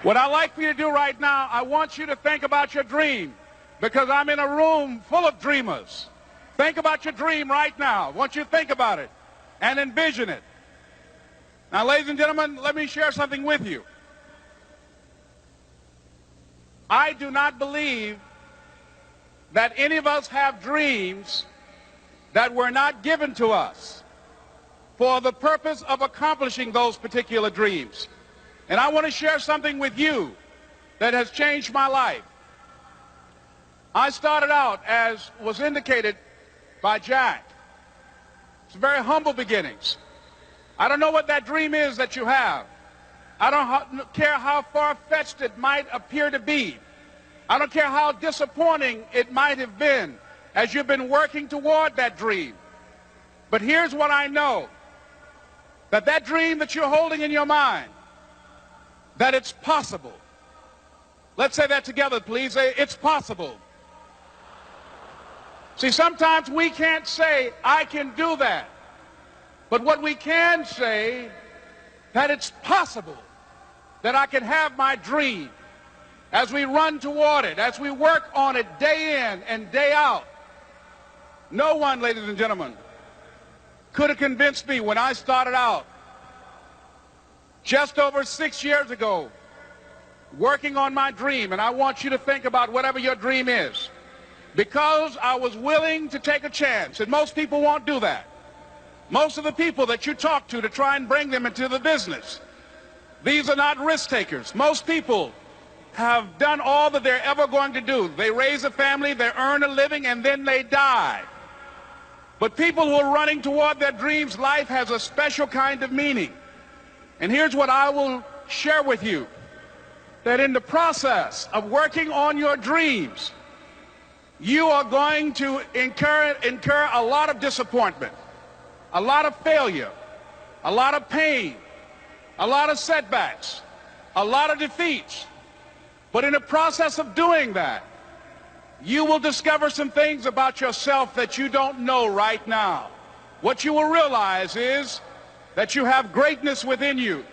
What I'd like for you to do right now, I want you to think about your dream, because I'm in a room full of dreamers. Think about your dream right now. I want you to think about it and envision it. Now, ladies and gentlemen, let me share something with you. I do not believe that any of us have dreams that were not given to us for the purpose of accomplishing those particular dreams. And I want to share something with you that has changed my life. I started out, as was indicated by Jack. It's very humble beginnings. I don't know what that dream is that you have. I don't care how far-fetched it might appear to be. I don't care how disappointing it might have been as you've been working toward that dream. But here's what I know, that that dream that you're holding in your mind, that it's possible. Let's say that together, please. Say, it's possible. See, sometimes we can't say, I can do that. But what we can say, that it's possible that I can have my dream. As we run toward it, as we work on it day in and day out. No one, ladies and gentlemen, could have convinced me when I started out just over 6 years ago, working on my dream. And I want you to think about whatever your dream is, because I was willing to take a chance. And most people won't do that. Most of the people that you talk to try and bring them into the business, these are not risk takers. Most people have done all that they're ever going to do. They raise a family, they earn a living, and then they die. But people who are running toward their dreams, life has a special kind of meaning. And here's what I will share with you, that in the process of working on your dreams, you are going to incur a lot of disappointment, a lot of failure, a lot of pain, a lot of setbacks, a lot of defeats. But in the process of doing that, you will discover some things about yourself that you don't know right now. What you will realize is that you have greatness within you.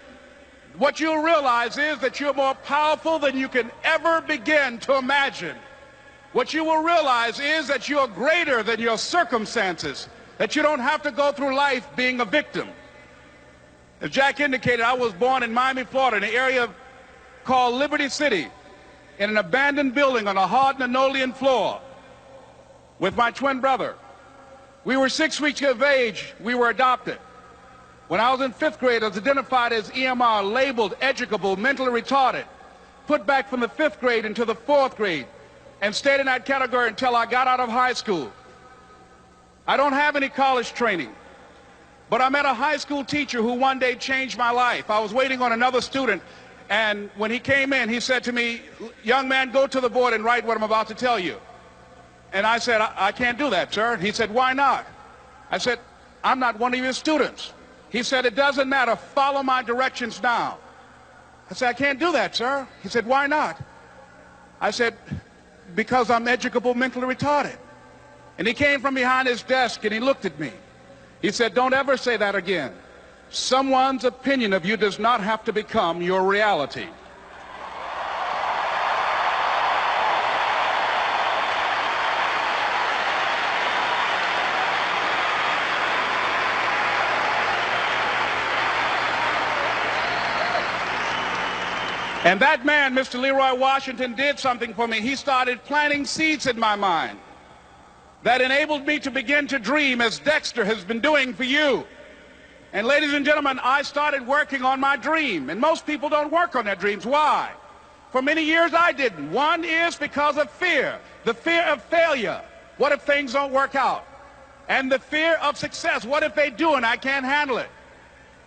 What you'll realize is that you're more powerful than you can ever begin to imagine. What you will realize is that you're greater than your circumstances, that you don't have to go through life being a victim. As Jack indicated, I was born in Miami, Florida, in an area called Liberty City, in an abandoned building on a hard linoleum floor with my twin brother. We were 6 weeks of age. We were adopted. When I was in 5th grade, I was identified as EMR, labeled educable, mentally retarded, put back from the 5th grade into the 4th grade, and stayed in that category until I got out of high school. I don't have any college training, but I met a high school teacher who one day changed my life. I was waiting on another student, and when he came in, he said to me, young man, go to the board and write what I'm about to tell you. And I said, I can't do that, sir. He said, why not? I said, I'm not one of your students. He said, it doesn't matter. Follow my directions now. I said, I can't do that, sir. He said, why not? I said, because I'm educable, mentally retarded. And he came from behind his desk and he looked at me. He said, don't ever say that again. Someone's opinion of you does not have to become your reality. And that man, Mr. Leroy Washington, did something for me. He started planting seeds in my mind that enabled me to begin to dream, as Dexter has been doing for you. And ladies and gentlemen, I started working on my dream. And most people don't work on their dreams. Why? For many years I didn't. One is because of fear. The fear of failure. What if things don't work out? And the fear of success. What if they do and I can't handle it?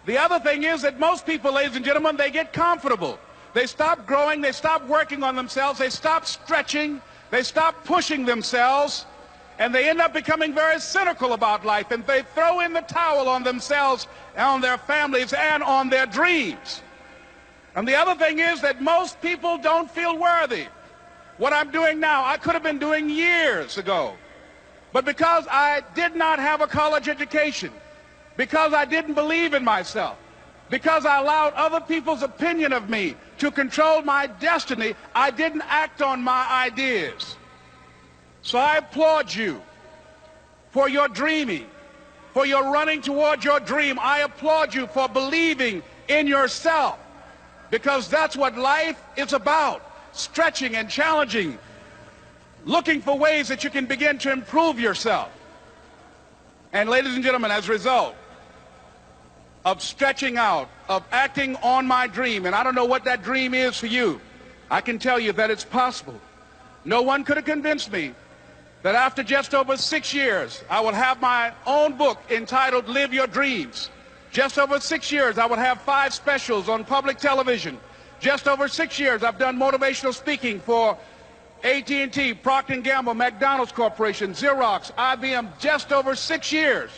The other thing is that most people, ladies and gentlemen, they get comfortable. They stop growing. They stop working on themselves. They stop stretching. They stop pushing themselves. And they end up becoming very cynical about life, and they throw in the towel on themselves, and on their families, and on their dreams. And the other thing is that most people don't feel worthy. What I'm doing now, I could have been doing years ago. But because I did not have a college education, because I didn't believe in myself, Because I allowed other people's opinion of me to control my destiny, I didn't act on my ideas. So I applaud you for your dreaming, for your running toward your dream. I applaud you for believing in yourself, because that's what life is about, stretching and challenging, looking for ways that you can begin to improve yourself. And ladies and gentlemen, as a result of stretching out, of acting on my dream, and I don't know what that dream is for you, I can tell you that it's possible. No one could have convinced me that after just over 6 years, I would have my own book entitled Live Your Dreams. Just over 6 years, I would have 5 specials on public television. Just over 6 years, I've done motivational speaking for AT&T, Procter & Gamble, McDonald's Corporation, Xerox, IBM. Just over 6 years.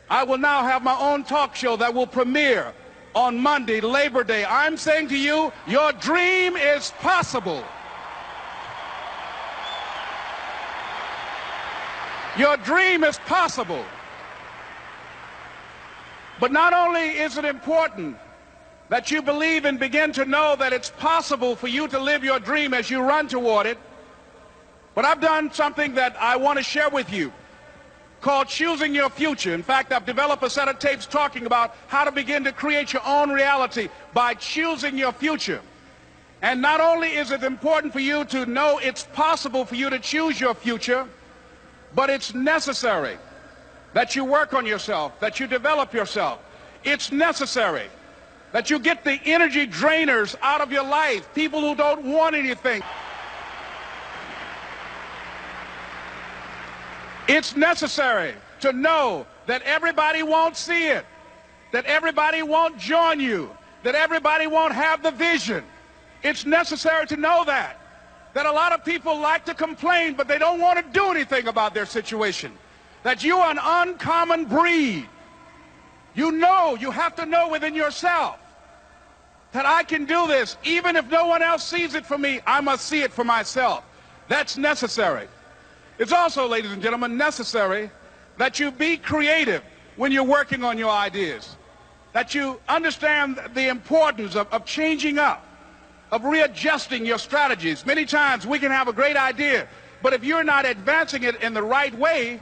I will now have my own talk show that will premiere on Monday, Labor Day. I'm saying to you, your dream is possible. Your dream is possible. But not only is it important that you believe and begin to know that it's possible for you to live your dream as you run toward it, but I've done something that I want to share with you called Choosing Your Future. In fact, I've developed a set of tapes talking about how to begin to create your own reality by choosing your future. And not only is it important for you to know it's possible for you to choose your future, but it's necessary that you work on yourself, that you develop yourself. It's necessary that you get the energy drainers out of your life, people who don't want anything. It's necessary to know that everybody won't see it, that everybody won't join you, that everybody won't have the vision. It's necessary to know that a lot of people like to complain, but they don't want to do anything about their situation, that you are an uncommon breed. You know, you have to know within yourself that I can do this. Even if no one else sees it for me, I must see it for myself. That's necessary. It's also, ladies and gentlemen, necessary that you be creative when you're working on your ideas, that you understand the importance of changing up, of readjusting your strategies. Many times we can have a great idea, but if you're not advancing it in the right way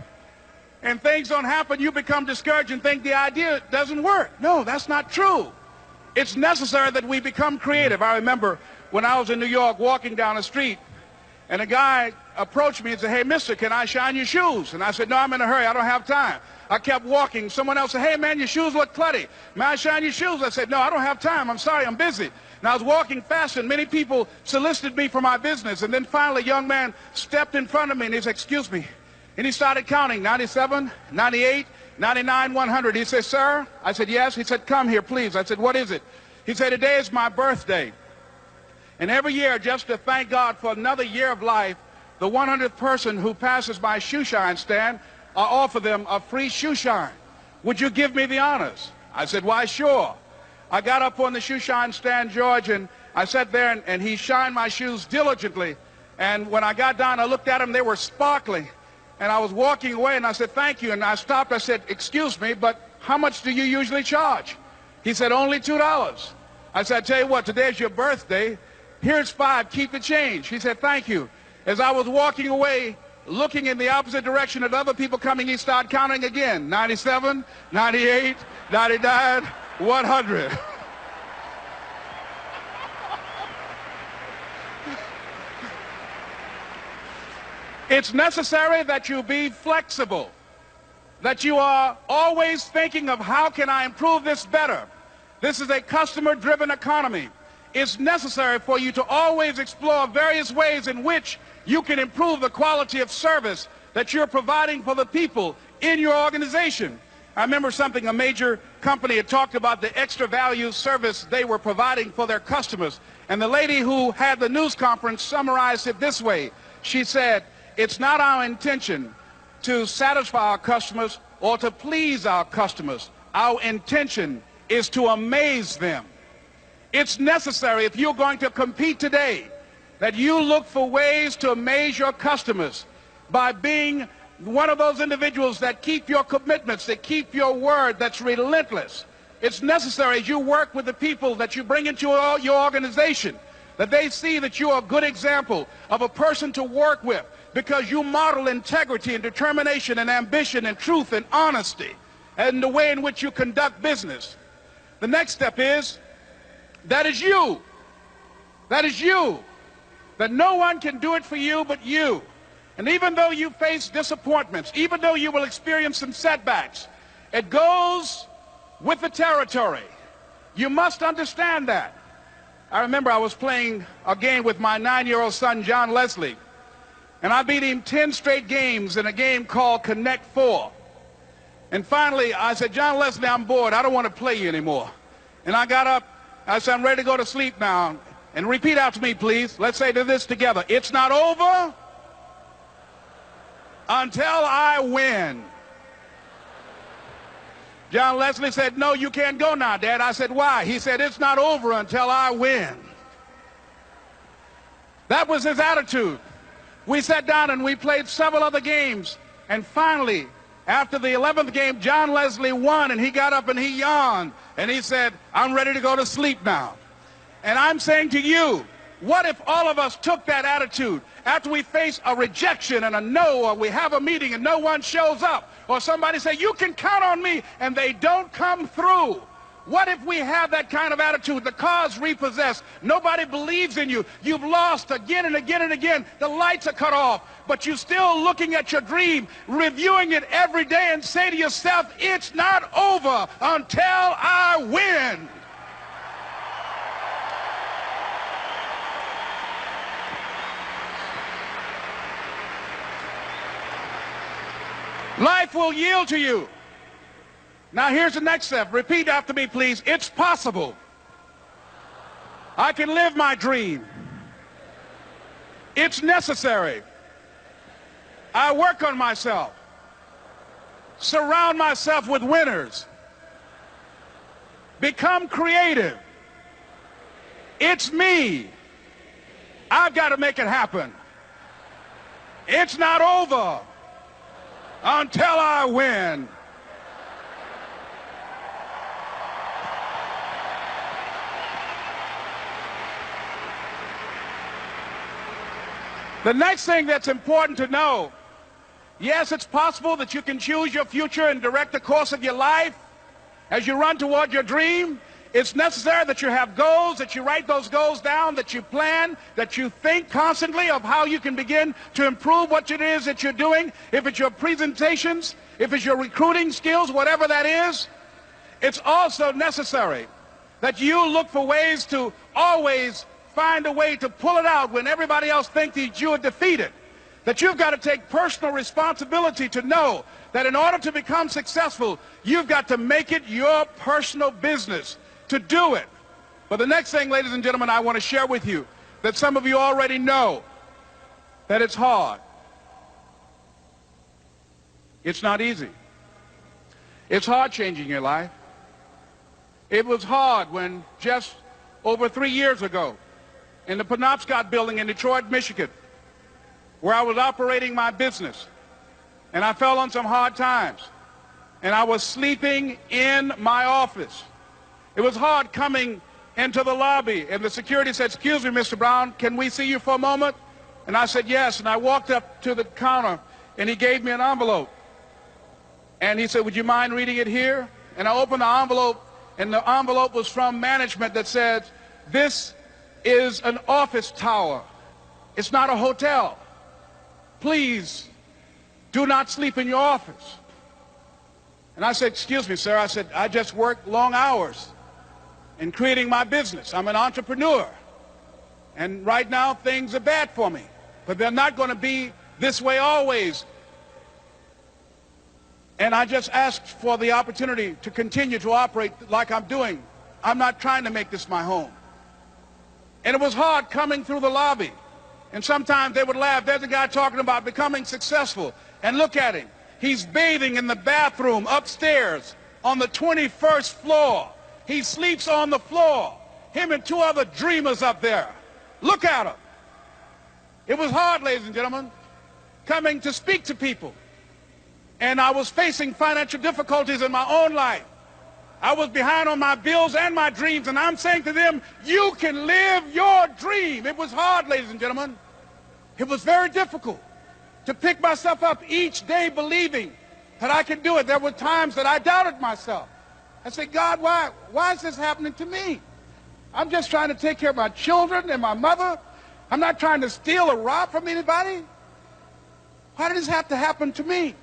and things don't happen, you become discouraged and think the idea doesn't work. No, that's not true. It's necessary that we become creative. I remember when I was in New York walking down the street, and a guy approached me and said, "Hey, mister, can I shine your shoes?" And I said, "No, I'm in a hurry. I don't have time." I kept walking. Someone else said, "Hey, man, your shoes look clutty. May I shine your shoes?" I said, "No, I don't have time. I'm sorry, I'm busy." And I was walking fast, and many people solicited me for my business. And then finally, a young man stepped in front of me, and he said, "Excuse me." And he started counting, 97, 98, 99, 100. He said, "Sir?" I said, "Yes." He said, "Come here, please." I said, "What is it?" He said, "Today is my birthday. And every year, just to thank God for another year of life, the 100th person who passes my shoe shine stand, I offer them a free shoe shine. Would you give me the honors?" I said, "Why, sure." I got up on the shoe shine stand, George, and I sat there, and he shined my shoes diligently. And when I got down, I looked at them, they were sparkling. And I was walking away, and I said, "Thank you." And I stopped. I said, "Excuse me, but how much do you usually charge?" He said, "Only $2. I said, "I tell you what, today's your birthday. Here's 5, keep the change." He said, "Thank you." As I was walking away, looking in the opposite direction at other people coming, he started counting again. 97, 98, 99, 100. It's necessary that you be flexible, that you are always thinking of how can I improve this better. This is a customer-driven economy. It's necessary for you to always explore various ways in which you can improve the quality of service that you're providing for the people in your organization. I remember something, a major company had talked about the extra value service they were providing for their customers. And the lady who had the news conference summarized it this way. She said, "It's not our intention to satisfy our customers or to please our customers. Our intention is to amaze them." It's necessary, if you're going to compete today, that you look for ways to amaze your customers by being one of those individuals that keep your commitments, that keep your word, that's relentless It's necessary as you work with the people that you bring into your organization, that they see that you are a good example of a person to work with because you model integrity and determination and ambition and truth and honesty and the way in which you conduct business. The next step is, that is you. That is you. That no one can do it for you but you. And even though you face disappointments, even though you will experience some setbacks, it goes with the territory. You must understand that. I remember I was playing a game with my 9-year-old son, John Leslie, and I beat him 10 straight games in a game called Connect 4. And finally, I said, John Leslie, I'm bored. I don't want to play you anymore. And I got up. I said, I'm ready to go to sleep now. And repeat after me, please. Let's say this together. It's not over until I win. John Leslie said, no, you can't go now, Dad. I said, why? He said, it's not over until I win. That was his attitude. We sat down and we played several other games. And finally, after the 11th game, John Leslie won, and he got up and he yawned. And he said, I'm ready to go to sleep now. And I'm saying to you, what if all of us took that attitude after we face a rejection and a no, or we have a meeting and no one shows up, or somebody say, you can count on me, and they don't come through? What if we have that kind of attitude? The car's repossessed. Nobody believes in you. You've lost again and again and again. The lights are cut off, but you're still looking at your dream, reviewing it every day, and say to yourself, it's not over until I win. Life will yield to you. Now here's the next step. Repeat after me, please. It's possible. I can live my dream. It's necessary. I work on myself. Surround myself with winners. Become creative. It's me. I've got to make it happen. It's not over until I win. The next thing that's important to know, yes, it's possible that you can choose your future and direct the course of your life as you run toward your dream. It's necessary that you have goals, that you write those goals down, that you plan, that you think constantly of how you can begin to improve what it is that you're doing. If it's your presentations, if it's your recruiting skills, whatever that is, it's also necessary that you look for ways to always find a way to pull it out when everybody else thinks that you are defeated. That you've got to take personal responsibility to know that in order to become successful, you've got to make it your personal business to do it. But the next thing, ladies and gentlemen, I want to share with you that some of you already know that it's hard. It's not easy. It's hard changing your life. It was hard when just over 3 years ago in the Penobscot building in Detroit, Michigan, where I was operating my business, and I fell on some hard times, and I was sleeping in my office. It was hard coming into the lobby, and the security said, excuse me, Mr. Brown, can we see you for a moment? And I said, yes. And I walked up to the counter, and he gave me an envelope. And he said, would you mind reading it here? And I opened the envelope, and the envelope was from management that said, this is an office tower. It's not a hotel. Please do not sleep in your office. And I said, excuse me, sir. I said, I just work long hours in creating my business. I'm an entrepreneur. And right now, things are bad for me. But they're not going to be this way always. And I just asked for the opportunity to continue to operate like I'm doing. I'm not trying to make this my home. And it was hard coming through the lobby. And sometimes they would laugh. There's a guy talking about becoming successful. And look at him. He's bathing in the bathroom upstairs on the 21st floor. He sleeps on the floor. Him and 2 other dreamers up there. Look at him. It was hard, ladies and gentlemen, coming to speak to people. And I was facing financial difficulties in my own life. I was behind on my bills and my dreams, and I'm saying to them, you can live your dream. It was hard, ladies and gentlemen. It was very difficult to pick myself up each day believing that I could do it. There were times that I doubted myself. I said, God, why is this happening to me? I'm just trying to take care of my children and my mother. I'm not trying to steal or rob from anybody. Why did this have to happen to me?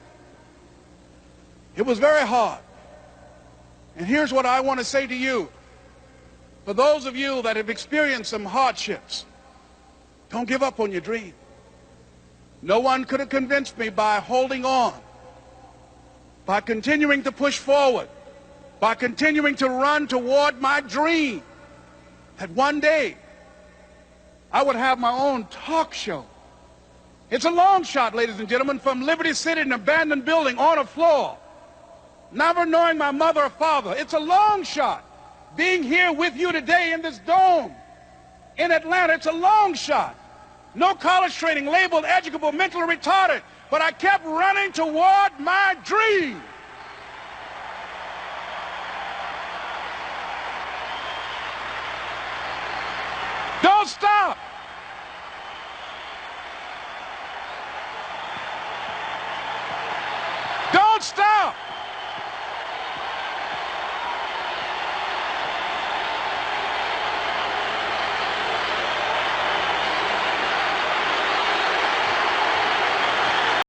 It was very hard. And here's what I want to say to you. For those of you that have experienced some hardships, don't give up on your dream. No one could have convinced me by holding on, by continuing to push forward, by continuing to run toward my dream, that one day I would have my own talk show. It's a long shot, ladies and gentlemen, from Liberty City, an abandoned building on a floor, never knowing my mother or father. It's a long shot. Being here with you today in this dome in Atlanta, it's a long shot. No college training, labeled educable, mentally retarded, but I kept running toward my dream. Don't stop. Don't stop.